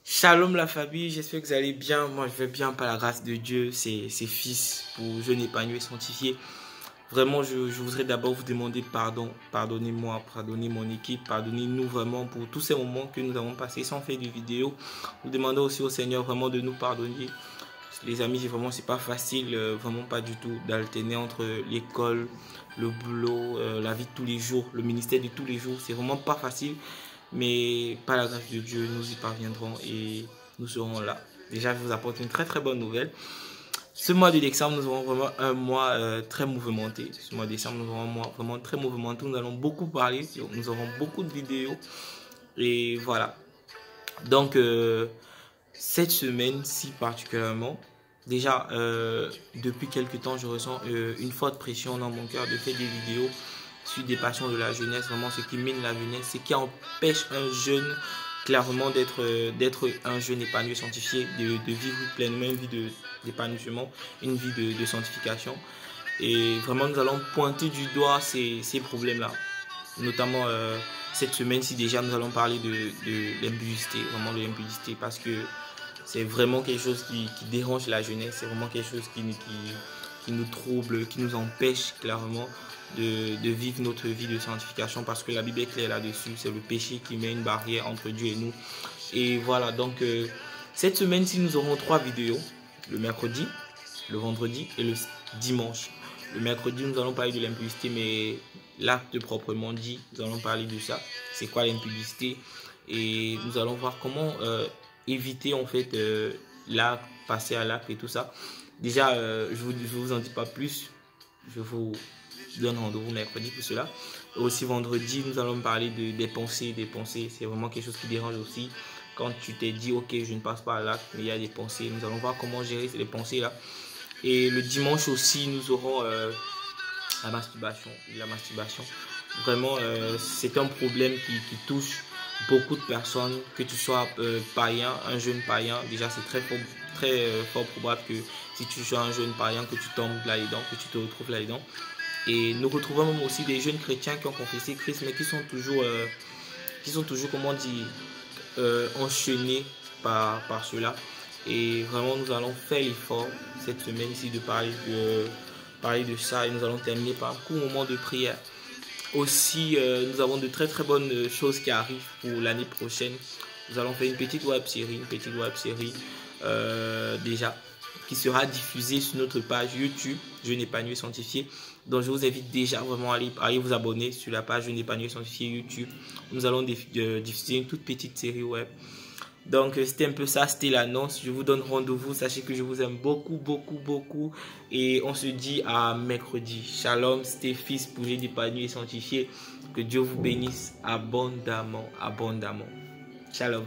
Shalom la famille, j'espère que vous allez bien. Moi je vais bien par la grâce de Dieu, c'est fils pour jeunes épanouis et sanctifiés. Vraiment je voudrais d'abord vous demander pardon, pardonnez-moi, pardonnez mon équipe, pardonnez-nous vraiment pour tous ces moments que nous avons passés sans faire de vidéo. Nous demandons aussi au Seigneur vraiment de nous pardonner. Les amis, c'est pas facile, vraiment pas du tout, d'alterner entre l'école, le boulot, la vie de tous les jours, le ministère de tous les jours. C'est vraiment pas facile, mais par la grâce de Dieu, nous y parviendrons et nous serons là. Déjà, je vous apporte une très très bonne nouvelle. Ce mois de décembre, nous aurons vraiment un mois très mouvementé. Ce mois de décembre, nous aurons un mois vraiment très mouvementé. Nous allons beaucoup parler, nous aurons beaucoup de vidéos et voilà. Donc, cette semaine-ci particulièrement, déjà depuis quelques temps, je ressens une forte pression dans mon cœur de faire des vidéos sur des passions de la jeunesse, vraiment ce qui mine la jeunesse, ce qui empêche un jeune clairement d'être un jeune épanoui, sanctifié, de vivre pleinement une vie d'épanouissement, une vie de sanctification. Et vraiment, nous allons pointer du doigt ces problèmes-là. Notamment cette semaine-ci déjà, nous allons parler de l'impudicité, vraiment de l'impudicité, parce que c'est vraiment quelque chose qui dérange la jeunesse, c'est vraiment quelque chose qui nous trouble, qui nous empêche clairement de vivre notre vie de sanctification, parce que la Bible est claire là-dessus, c'est le péché qui met une barrière entre Dieu et nous. Et voilà, donc cette semaine-ci, nous aurons 3 vidéos, le mercredi, le vendredi et le dimanche. Le mercredi, nous allons parler de l'impudicité, mais l'acte proprement dit, nous allons parler de ça. C'est quoi l'impudicité? Et nous allons voir comment éviter en fait l'acte, passer à l'acte et tout ça. Déjà, je vous en dis pas plus. Je vous donne rendez-vous mercredi pour cela. Et aussi vendredi, nous allons parler des pensées. Des pensées, c'est vraiment quelque chose qui dérange aussi. Quand tu t'es dit, ok, je ne passe pas à l'acte, mais il y a des pensées. Nous allons voir comment gérer ces pensées-là. Et le dimanche aussi, nous aurons la masturbation. Vraiment, c'est un problème qui touche beaucoup de personnes, que tu sois païen, un jeune païen. Déjà, c'est fort probable que si tu sois un jeune païen, que tu tombes là-dedans, que tu te retrouves là-dedans. Et nous retrouvons même aussi des jeunes chrétiens qui ont confessé Christ, mais qui sont toujours, comment dire, enchaînés par cela. Et vraiment, nous allons faire l'effort cette semaine-ci de parler de ça, et nous allons terminer par un court moment de prière. Aussi, nous avons de très très bonnes choses qui arrivent pour l'année prochaine. Nous allons faire une petite web série déjà, qui sera diffusée sur notre page YouTube, Jeune épanoui sanctifié. Donc je vous invite déjà vraiment à aller vous abonner sur la page Jeune épanoui sanctifié YouTube. Nous allons diffuser une toute petite série web. Donc c'était un peu ça, c'était l'annonce. Je vous donne rendez-vous. Sachez que je vous aime beaucoup, beaucoup, beaucoup. Et on se dit à mercredi. Shalom, c'était fils pour Jeune épanoui et sanctifié. Que Dieu vous bénisse abondamment, abondamment. Shalom.